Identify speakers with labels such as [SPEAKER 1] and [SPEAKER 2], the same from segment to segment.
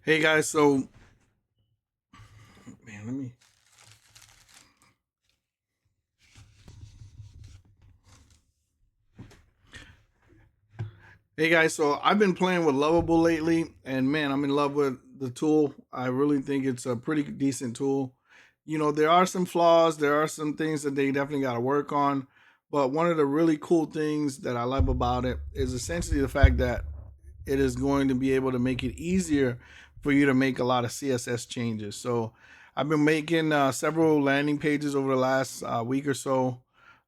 [SPEAKER 1] Hey guys, so man, let me. Hey guys, so I've been playing with Lovable lately, and man, I'm in love with the tool. I really think it's a pretty decent tool. There are some flaws, there are some things that they definitely got to work on, but one of the really cool things that I love about it is essentially the fact that it is going to be able to make it easier for you to make a lot of CSS changes. So I've been making several landing pages over the last week or so.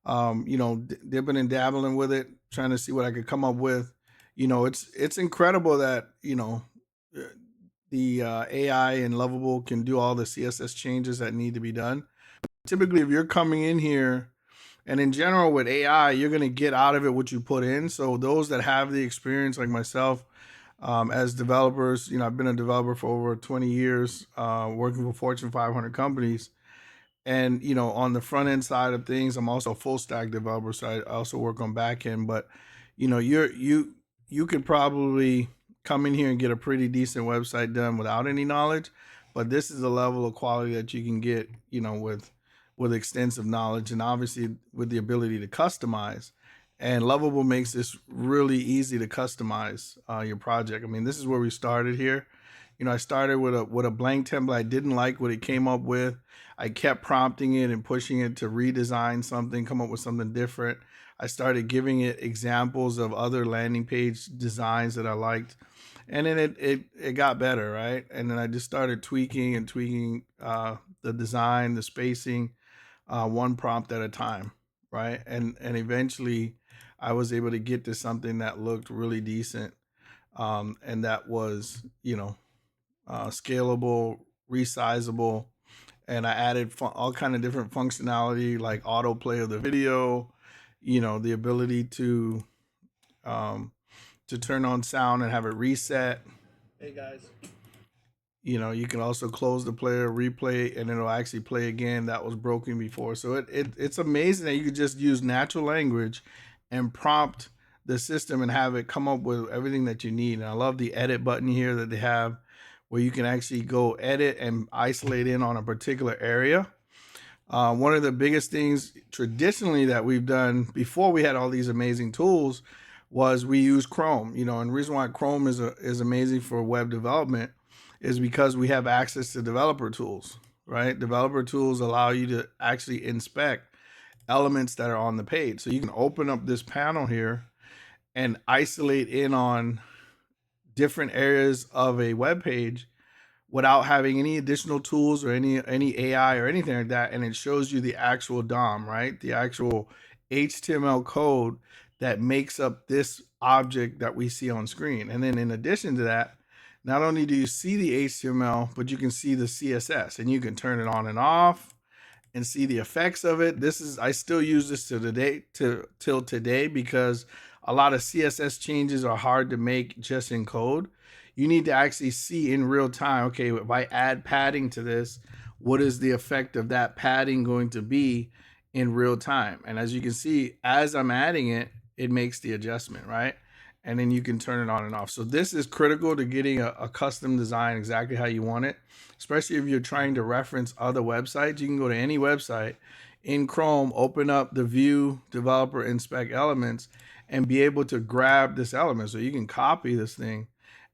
[SPEAKER 1] Dipping and dabbling with it, trying to see what I could come up with. It's incredible that uh, the AI and Lovable can do all the CSS changes that need to be done. Typically, if you're coming in here, and in general with AI, you're going to get out of it what you put in. So those that have the experience, like myself, as developers, I've been a developer for over 20 years, working for Fortune 500 companies. And on the front end side of things, I'm also a full stack developer, so I also work on back end. But you could probably come in here and get a pretty decent website done without any knowledge. But this is a level of quality that you can get, with extensive knowledge and obviously with the ability to customize. And Lovable makes this really easy to customize your project. I mean, this is where we started here. I started with a blank template. I didn't like what it came up with. I kept prompting it and pushing it to redesign something, come up with something different. I started giving it examples of other landing page designs that I liked, and then it got better, right? And then I just started tweaking and tweaking the design, the spacing, one prompt at a time, right? And eventually, I was able to get to something that looked really decent, and that was scalable, resizable, and I added all kind of different functionality like autoplay of the video, the ability um, to turn on sound and have it reset. Hey guys. You can also close the player, replay, and it'll actually play again. That was broken before. So it's amazing that you could just use natural language and prompt the system and have it come up with everything that you need. And I love the edit button here that they have where you can actually go edit and isolate in on a particular area. One of the biggest things traditionally that we've done before we had all these amazing tools was we use Chrome. And the reason why Chrome is amazing for web development is because we have access to developer tools, right? Developer tools allow you to actually inspect elements that are on the page. So you can open up this panel here and isolate in on different areas of a web page without having any additional tools or any AI or anything like that. And it shows you the actual DOM, right? The actual HTML code that makes up this object that we see on screen. And then in addition to that, not only do you see the HTML, but you can see the CSS and you can turn it on and off and see the effects of it. I still use this till today because a lot of CSS changes are hard to make just in code. You need to actually see in real time, okay, if I add padding to this, what is the effect of that padding going to be in real time? And as you can see, as I'm adding it, it makes the adjustment, right? And then you can turn it on and off. So this is critical to getting a custom design exactly how you want it, especially if you're trying to reference other websites. You can go to any website in Chrome, open up the view, developer, inspect elements, and be able to grab this element. So you can copy this thing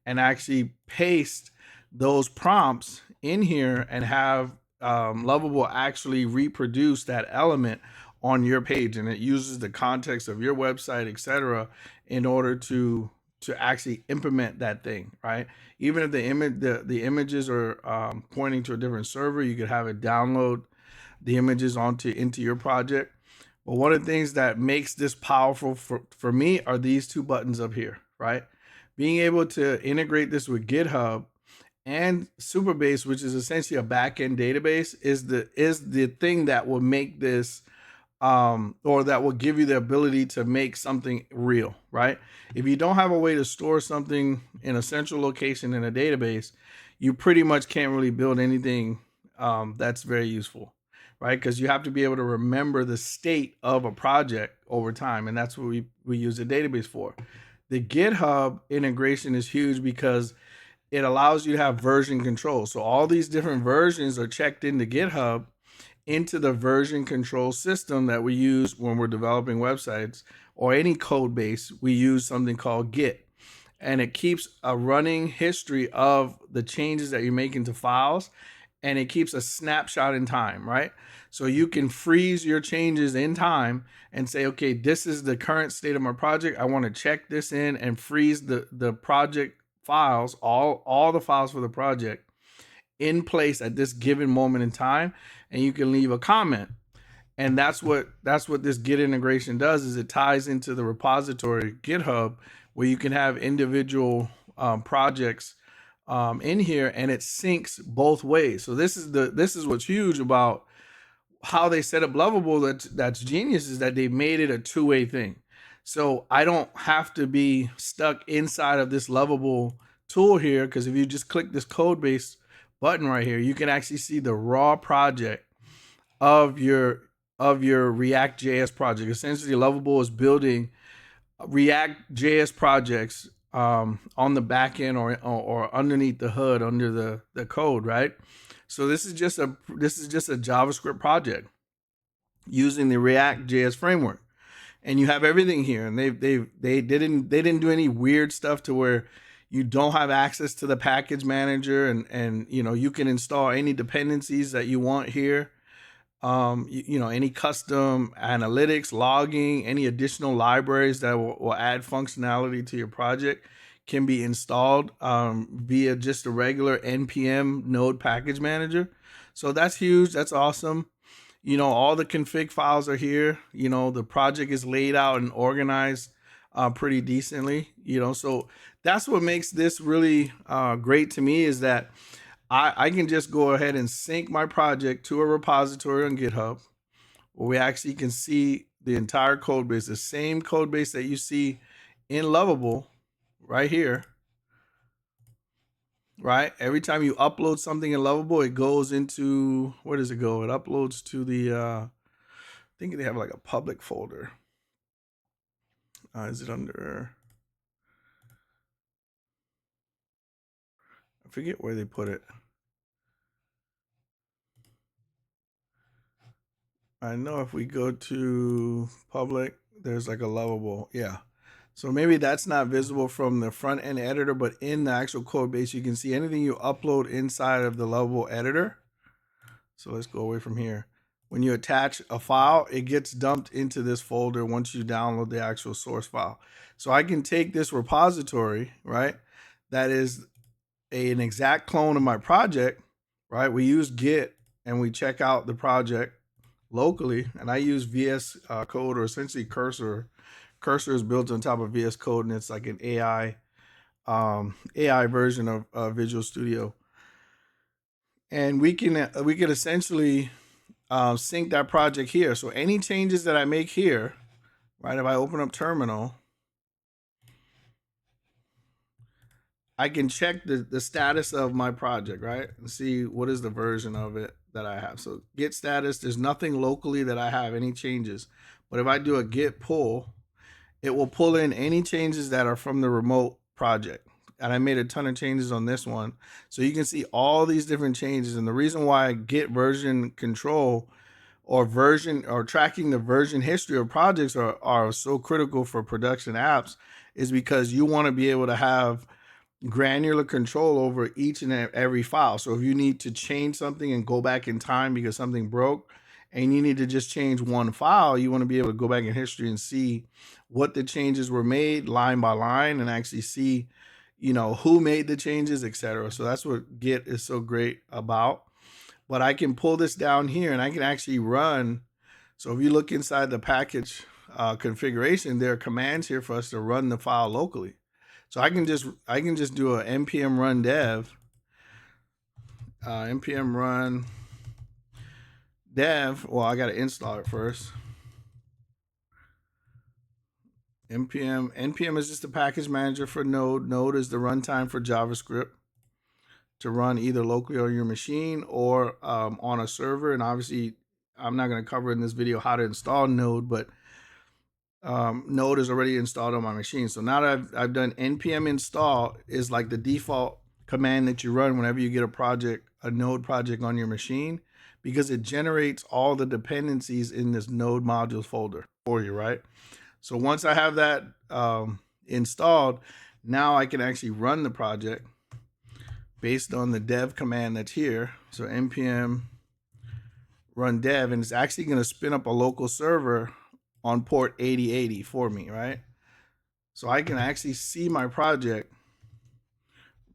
[SPEAKER 1] and actually paste those prompts in here and have Lovable actually reproduce that element on your page, and it uses the context of your website, etc., in order to actually implement that thing, right? Even if the images are pointing to a different server, you could have it download the images into your project. But one of the things that makes this powerful for me are these two buttons up here, right? Being able to integrate this with GitHub and Supabase, which is essentially a backend database, is the thing that will make this or that will give you the ability to make something real, right? If you don't have a way to store something in a central location in a database, you pretty much can't really build anything that's very useful, right? Because you have to be able to remember the state of a project over time, and that's what we use a database for. The GitHub integration is huge because it allows you to have version control. So all these different versions are checked into GitHub, into the version control system that we use when we're developing websites or any code base. We use something called Git, and it keeps a running history of the changes that you're making to files, and it keeps a snapshot in time, right? So you can freeze your changes in time and say, okay, this is the current state of my project. I want to check this in and freeze the project files, all the files for the project in place at this given moment in time, and you can leave a comment. And that's what this Git integration does, is it ties into the repository GitHub, where you can have individual projects in here, and it syncs both ways. So this is what's huge about how they set up Lovable. That's genius, is that they made it a two-way thing. So I don't have to be stuck inside of this Lovable tool here, because if you just click this code base button right here, you can actually see the raw project of your React.js project. Essentially, Lovable is building React.js projects on the back end or underneath the hood, under the code, right? So this is just a JavaScript project using the React.js framework, and you have everything here. And they didn't do any weird stuff to where you don't have access to the package manager, and you can install any dependencies that you want here. Any custom analytics, logging, any additional libraries that will add functionality to your project can be installed via just a regular npm node package manager. So that's huge. That's awesome. All the config files are here. The project is laid out and organized pretty decently. So that's what makes this really great to me, is that I can just go ahead and sync my project to a repository on GitHub, where we actually can see the entire code base, the same code base that you see in Lovable right here, right? Every time you upload something in Lovable, it goes into, where does it go? It uploads to the, I think they have like a public folder. Is it under, I forget where they put it. I know if we go to public, there's like a Lovable. Yeah. So maybe that's not visible from the front end editor, but in the actual code base, you can see anything you upload inside of the Lovable editor. So let's go away from here. When you attach a file, it gets dumped into this folder once you download the actual source file. So I can take this repository, right? That is an exact clone of my project, right? We use Git and we check out the project locally, and I use VS Code, or essentially Cursor. Cursor is built on top of VS Code, and it's like an AI version of Visual Studio. And we can essentially sync that project here. So any changes that I make here, right? If I open up Terminal, I can check the status of my project, right? And see what is the version of it that I have. So git status, there's nothing locally that I have any changes. But if I do a git pull, it will pull in any changes that are from the remote project. And I made a ton of changes on this one. So you can see all these different changes. And the reason why Git version control or tracking the version history of projects are so critical for production apps is because you want to be able to have granular control over each and every file. So if you need to change something and go back in time because something broke, and you need to just change one file, you want to be able to go back in history and see what the changes were made line by line, and actually see, who made the changes, etc. So that's what Git is so great about. But I can pull this down here and I can actually run. So if you look inside the package configuration, there are commands here for us to run the file locally. So I can just do a npm run dev, npm run dev. Well, I got to install it first. npm is just a package manager for Node. Node is the runtime for JavaScript to run either locally on your machine or on a server. And obviously, I'm not going to cover in this video how to install Node, but Node is already installed on my machine. So now that I've done npm install is like the default command that you run whenever you get a node project on your machine, because it generates all the dependencies in this node modules folder for you, right? So once I have that installed, now I can actually run the project based on the dev command that's here. So npm run dev, and it's actually going to spin up a local server on port 8080 for me, right? So I can actually see my project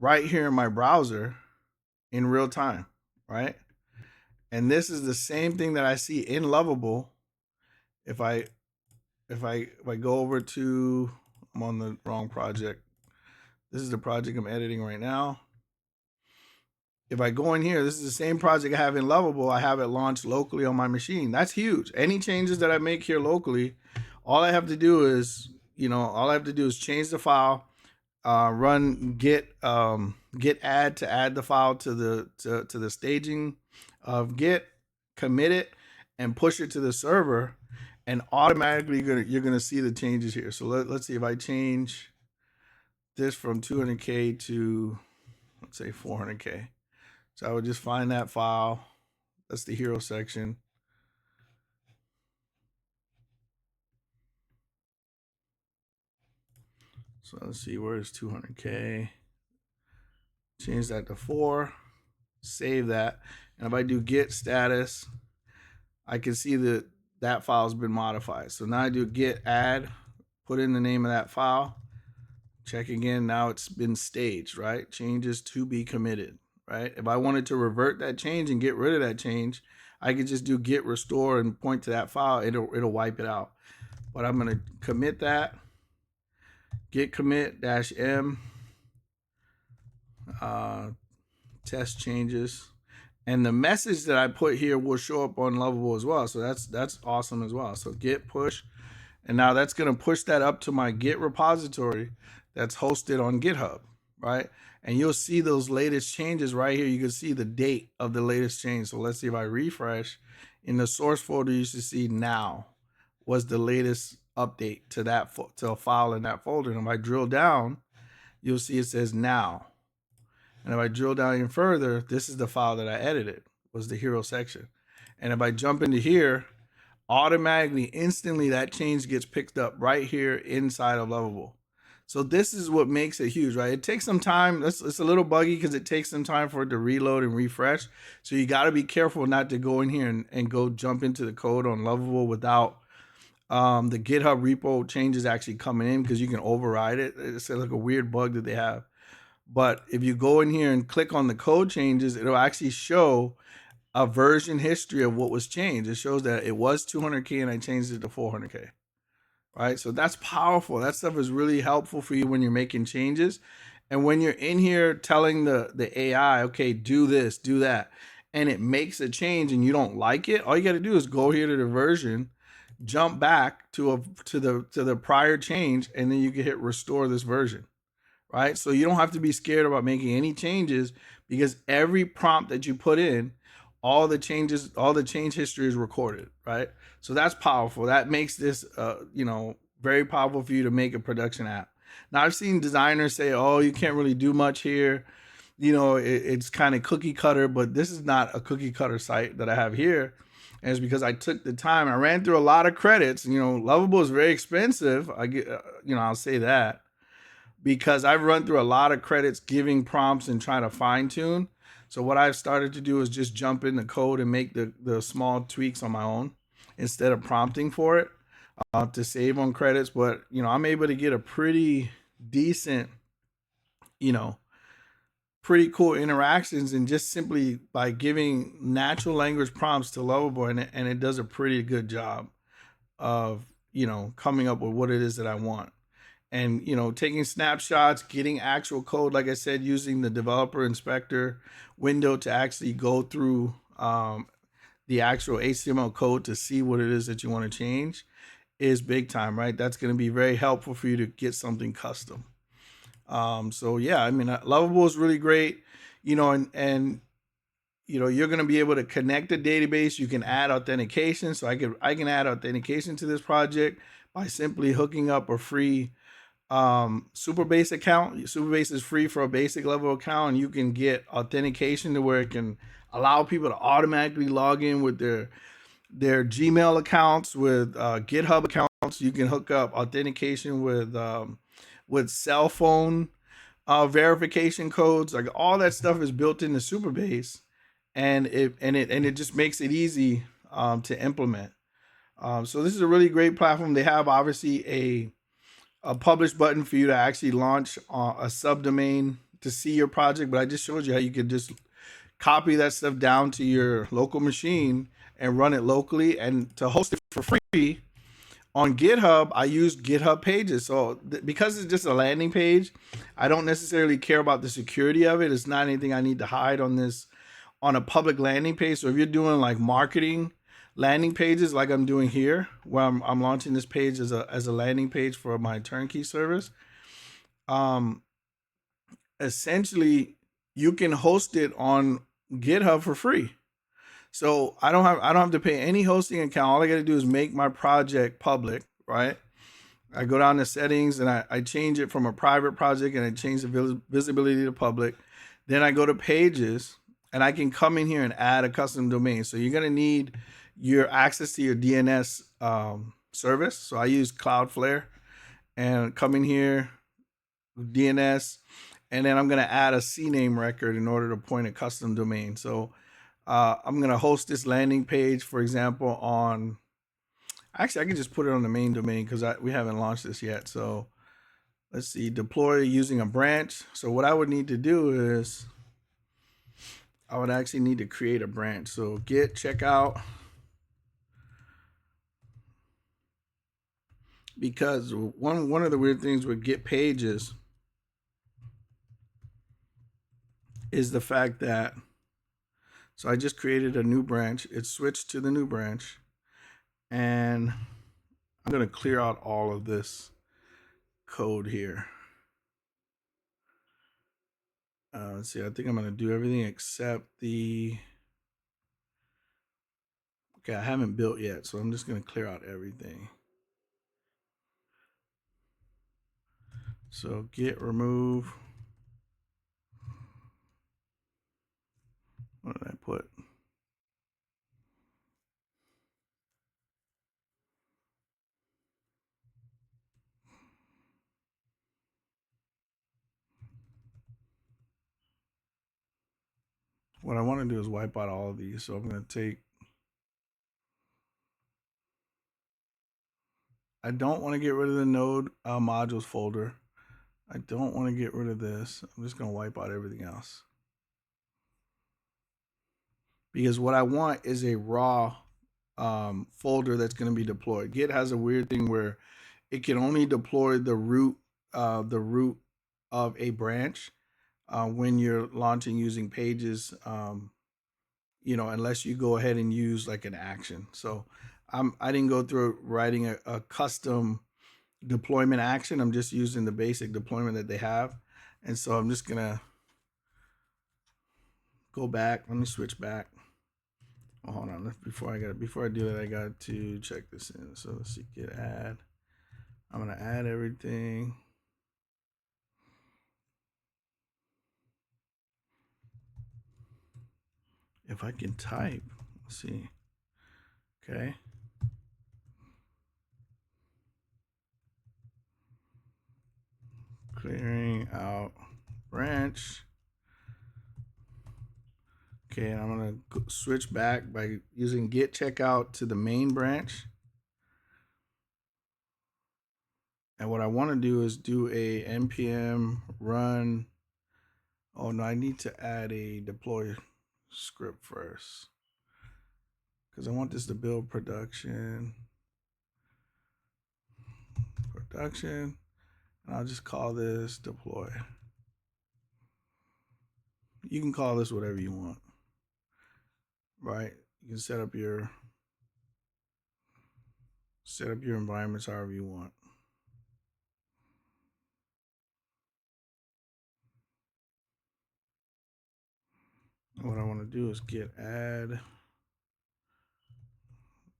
[SPEAKER 1] right here in my browser in real time, right? And this is the same thing that I see in Lovable. If I go over to, I'm on the wrong project. This is the project I'm editing right now. If I go in here, this is the same project I have in Lovable. I have it launched locally on my machine. That's huge. Any changes that I make here locally, all I have to do is, change the file, run git add to add the file to the staging of Git, commit it, and push it to the server, and automatically you're gonna see the changes here. So let's see if I change this from 200K to, let's say, 400K. So I would just find that file. That's the hero section. So let's see, where's 200K? Change that to 4, save that. And if I do git status, I can see that file's been modified. So now I do git add, put in the name of that file, check again. Now it's been staged, right? Changes to be committed, right? If I wanted to revert that change and get rid of that change, I could just do git restore and point to that file. It'll wipe it out. But I'm gonna commit that, git commit -m, test changes, and the message that I put here will show up on Lovable as well. So that's awesome as well. So git push, and now that's gonna push that up to my Git repository that's hosted on GitHub, right? And you'll see those latest changes right here. You can see the date of the latest change. So let's see if I refresh. In the source folder, you should see now was the latest update to a file in that folder. And if I drill down, you'll see it says now. And if I drill down even further, this is the file that I edited, was the hero section. And if I jump into here, automatically, instantly, that change gets picked up right here inside of Lovable. So this is what makes it huge, right? It takes some time. It's a little buggy because it takes some time for it to reload and refresh. So you got to be careful not to go in here and go jump into the code on Lovable without the GitHub repo changes actually coming in, because you can override it. It's like a weird bug that they have. But if you go in here and click on the code changes, it'll actually show a version history of what was changed. It shows that it was 200K and I changed it to 400K, right? So that's powerful. That stuff is really helpful for you when you're making changes. And when you're in here telling the AI, okay, do this, do that, and it makes a change and you don't like it, all you got to do is go here to the version, jump back to the prior change, and then you can hit restore this version, right? So you don't have to be scared about making any changes, because every prompt that you put in, all the change history is recorded, right? So that's powerful. That makes this, very powerful for you to make a production app. Now, I've seen designers say, oh, you can't really do much here. It's kind of cookie cutter, but this is not a cookie cutter site that I have here. And it's because I took the time. I ran through a lot of credits. Lovable is very expensive. I'll say that, because I've run through a lot of credits giving prompts and trying to fine tune. So what I've started to do is just jump in the code and make the small tweaks on my own instead of prompting for it to save on credits. But, I'm able to get a pretty decent, pretty cool interactions, and just simply by giving natural language prompts to Lovable, and it does a pretty good job of, coming up with what it is that I want. And, taking snapshots, getting actual code, like I said, using the developer inspector window to actually go through the actual HTML code to see what it is that you want to change is big time, right? That's going to be very helpful for you to get something custom. So yeah, Lovable is really great, and you're going to be able to connect the database. You can add authentication. So I can add authentication to this project by simply hooking up a free Supabase account. Supabase is free for a basic level account, and you can get authentication to where it can allow people to automatically log in with their Gmail accounts, with GitHub accounts. You can hook up authentication with cell phone verification codes. Like all that stuff is built into Supabase, and it just makes it easy to implement. So this is a really great platform. They have obviously a publish button for you to actually launch a subdomain to see your project, but I just showed you how you could just copy that stuff down to your local machine and run it locally. And to host it for free on GitHub, I use GitHub Pages. So because it's just a landing page, I don't necessarily care about the security of it. It's not anything I need to hide on a public landing page. So if you're doing like marketing landing pages, like I'm doing here, where I'm launching this page as a landing page for my turnkey service, essentially you can host it on GitHub for free. So I don't have to pay any hosting account. All I got to do is make my project public, right? I go down to settings and I change it from a private project, and I change the visibility to public. Then I go to pages, and I can come in here and add a custom domain. So you're going to need your access to your DNS service. So I use Cloudflare, and come in here, DNS, and then I'm going to add a CNAME record in order to point a custom domain. So I'm going to host this landing page, for example, on, actually I can just put it on the main domain because we haven't launched this yet. So let's see, deploy using a branch. So what I would need to do is I would actually need to create a branch. So git checkout, because one of the weird things with Git Pages is the fact that, so I just created a new branch. It switched to the new branch, and I'm going to clear out all of this code here. Let's see, I think I'm going to do everything except the, okay, I haven't built yet, so I'm just going to clear out everything. So git remove, what did I put? What I want to do is wipe out all of these. So I'm going to take, I don't want to get rid of the node modules folder. I don't want to get rid of this. I'm just going to wipe out everything else, because what I want is a raw folder that's going to be deployed. Git has a weird thing where it can only deploy the root of a branch when you're launching using pages, unless you go ahead and use like an action. So I didn't go through writing a custom deployment action. I'm just using the basic deployment that they have. And so I'm just gonna go back. Let me switch back. Oh, hold on. Before I do that, I got to check this in. So let's see, git add. I'm gonna add everything. If I can type, let's see. Okay. Clearing out branch. Okay, and I'm gonna switch back by using git checkout to the main branch. And what I want to do is do a npm run. Oh no, I need to add a deploy script first, because I want this to build production. And I'll just call this deploy. You can call this whatever you want, right? You can set up your environments however you want. What I want to do is git add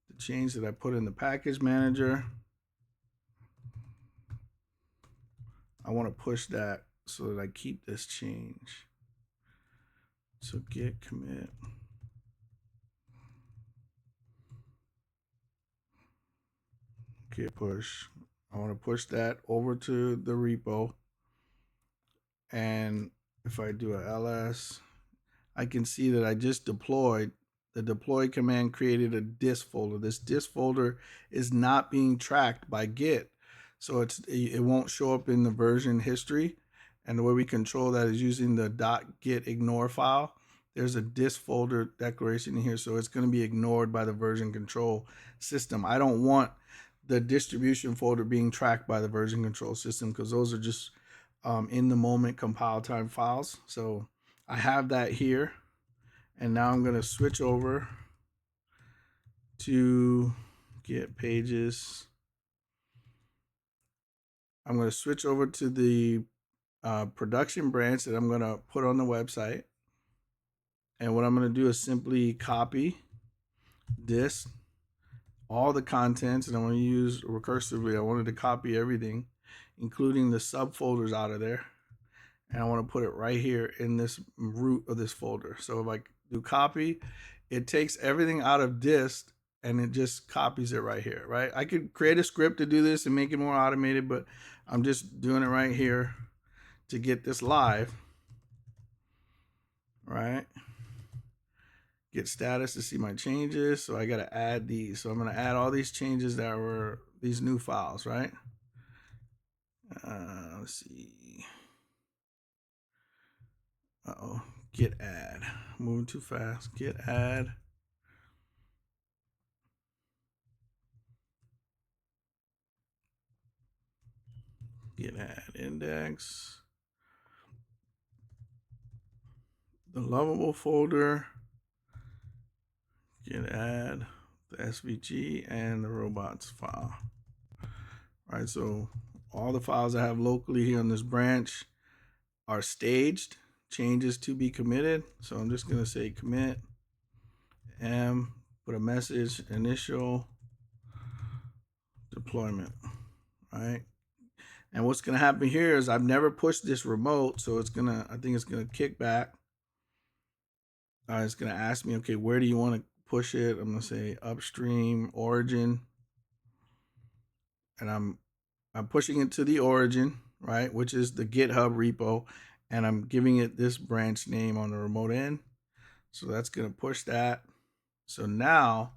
[SPEAKER 1] the change that I put in the package manager. I want to push that so that I keep this change. So git commit. Git push. I want to push that over to the repo. And if I do a ls, I can see that I just deployed. The deploy command created a dist folder. This dist folder is not being tracked by Git, so it won't show up in the version history. And the way we control that is using the .git ignore file. There's a dist folder declaration in here, so it's going to be ignored by the version control system. I don't want the distribution folder being tracked by the version control system because those are just in the moment compile time files. So I have that here, and now I'm going to switch over to GitHub Pages. I'm going to switch over to the production branch that I'm going to put on the website. And what I'm going to do is simply copy this, all the contents, and I'm going to use recursively. I wanted to copy everything, including the subfolders out of there. And I want to put it right here in this root of this folder. So if I do copy, it takes everything out of dist and it just copies it right here, right? I could create a script to do this and make it more automated, but I'm just doing it right here to get this live, right? Get status to see my changes. So I got to add these. So I'm going to add all these changes that were these new files, right? Let's see. Uh-oh, git add. Moving too fast. Git add. Git add index. The Lovable folder. Git add the SVG and the robots file. All right, so all the files I have locally here on this branch are staged. Changes to be committed. So I'm just going to say commit put a message initial deployment. All right. And what's going to happen here is I've never pushed this remote, so I think it's going to kick back. It's going to ask me, okay, where do you want to push it? I'm going to say upstream origin, and I'm pushing it to the origin, right, which is the GitHub repo, and I'm giving it this branch name on the remote end. So that's going to push that. So now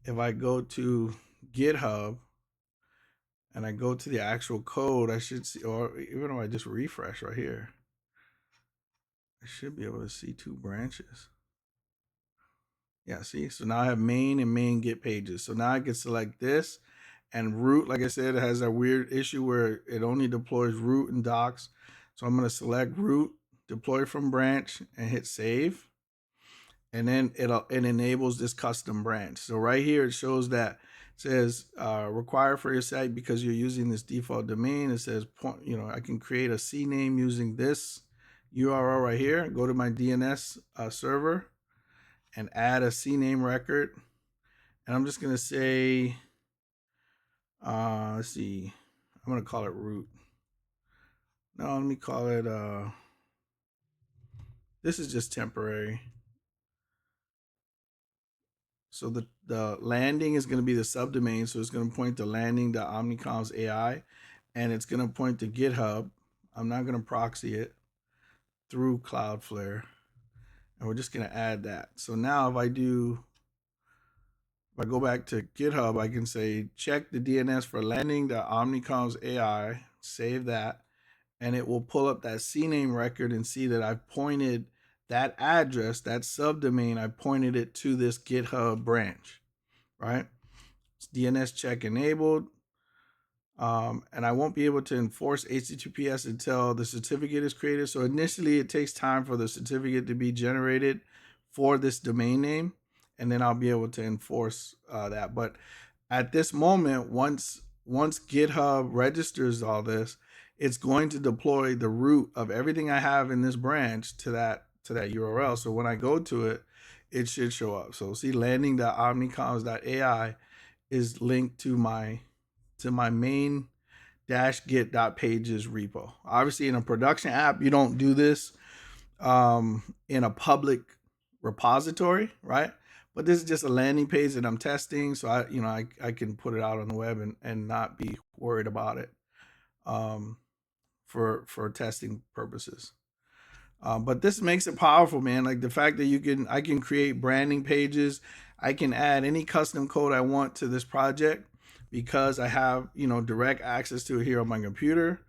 [SPEAKER 1] if I go to GitHub and I go to the actual code, I should see, or even if I just refresh right here, I should be able to see two branches. Yeah, see, so now I have main and main Git pages. So now I can select this, and root, like I said, it has a weird issue where it only deploys root and docs. So I'm going to select root, deploy from branch, and hit save. And then it enables this custom branch. So right here it shows that it says required for your site because you're using this default domain. It says I can create a CNAME using this URL right here. Go to my DNS server and add a CNAME record. And I'm just gonna say, let's see, I'm gonna call it root. No, let me call it this is just temporary. So the landing is going to be the subdomain. So it's going to point to landing.omnicom's AI, and it's going to point to GitHub. I'm not going to proxy it through Cloudflare, and we're just going to add that. So now if I go back to GitHub, I can say check the DNS for landing.omnicom's AI, save that, and it will pull up that CNAME record and see that I've pointed that address, that subdomain, I pointed it to this GitHub branch, right? It's DNS check enabled. And I won't be able to enforce HTTPS until the certificate is created. So initially it takes time for the certificate to be generated for this domain name, and then I'll be able to enforce that. But at this moment, once GitHub registers all this, it's going to deploy the root of everything I have in this branch to that URL. So when I go to it, it should show up. So see, landing.omnicoms.ai is linked to my main -git.pages repo. Obviously, in a production app, you don't do this in a public repository, right? But this is just a landing page that I'm testing, so I can put it out on the web and not be worried about it for testing purposes. But this makes it powerful, man. Like the fact that I can create branding pages, I can add any custom code I want to this project because I have direct access to it here on my computer.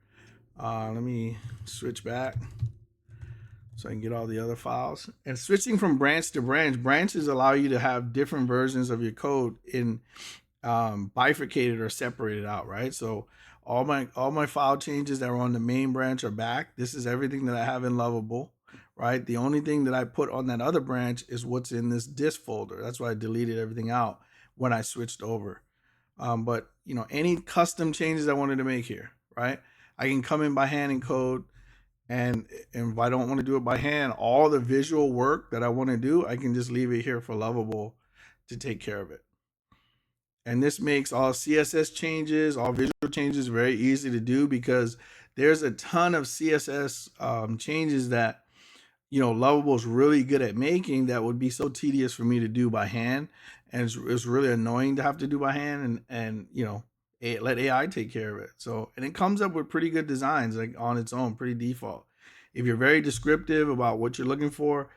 [SPEAKER 1] Let me switch back so I can get all the other files. And switching from branch to branch, branches allow you to have different versions of your code in bifurcated or separated out, right? So all my file changes that were on the main branch are back. This is everything that I have in Lovable, right? The only thing that I put on that other branch is what's in this disk folder. That's why I deleted everything out when I switched over. But any custom changes I wanted to make here, right? I can come in by hand and code. And if I don't want to do it by hand, all the visual work that I want to do, I can just leave it here for Lovable to take care of it. And this makes all CSS changes, all visual changes very easy to do because there's a ton of CSS changes that Lovable is really good at making that would be so tedious for me to do by hand, and it's really annoying to have to do by hand and let AI take care of it. So, and it comes up with pretty good designs like on its own, pretty default. If you're very descriptive about what you're looking for,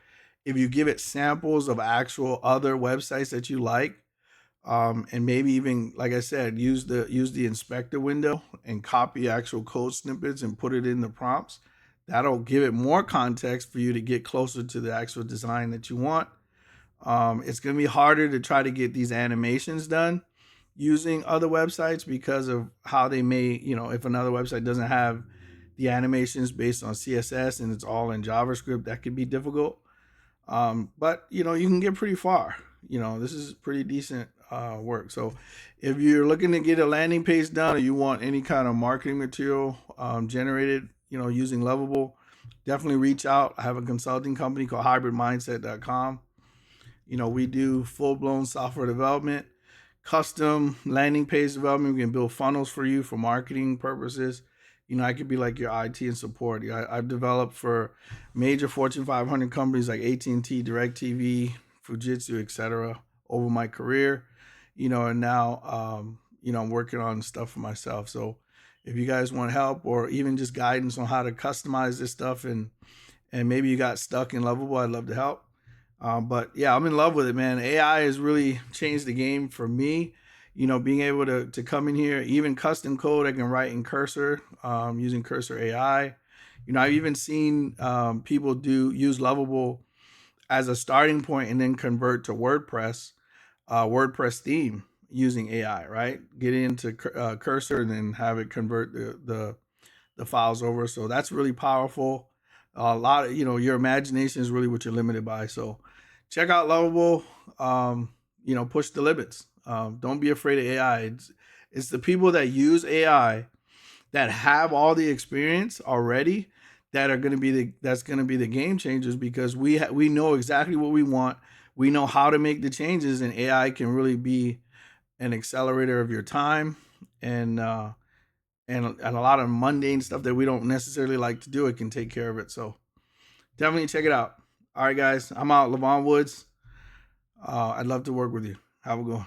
[SPEAKER 1] if you give it samples of actual other websites that you like, and maybe even, like I said, use the inspector window and copy actual code snippets and put it in the prompts. That'll give it more context for you to get closer to the actual design that you want. It's going to be harder to try to get these animations done using other websites because of how they may, if another website doesn't have the animations based on CSS and it's all in JavaScript, that could be difficult. But you can get pretty far. This is pretty decent work. So if you're looking to get a landing page done or you want any kind of marketing material generated, using Lovable, definitely reach out. I have a consulting company called hybridmindset.com. We do full-blown software development, custom landing page development. We can build funnels for you for marketing purposes. I could be like your IT and support. I've developed for major Fortune 500 companies like AT&T, DirecTV, Fujitsu, etc. over my career, and now, I'm working on stuff for myself. So if you guys want help or even just guidance on how to customize this stuff and maybe you got stuck in Lovable, I'd love to help. But yeah, I'm in love with it, man. AI has really changed the game for me. Being able to come in here, even custom code I can write in Cursor using Cursor AI. I've even seen people use Lovable as a starting point and then convert to WordPress theme using AI, right? Get into Cursor and then have it convert the files over. So that's really powerful. A lot of, your imagination is really what you're limited by. So check out Lovable, push the limits. Don't be afraid of AI. It's the people that use AI that have all the experience already that are going to be that's going to be the game changers because we know exactly what we want. We know how to make the changes, and AI can really be an accelerator of your time and a lot of mundane stuff that we don't necessarily like to do. It can take care of it. So definitely check it out. All right, guys, I'm out. Levon Woods. I'd love to work with you. Have a good one.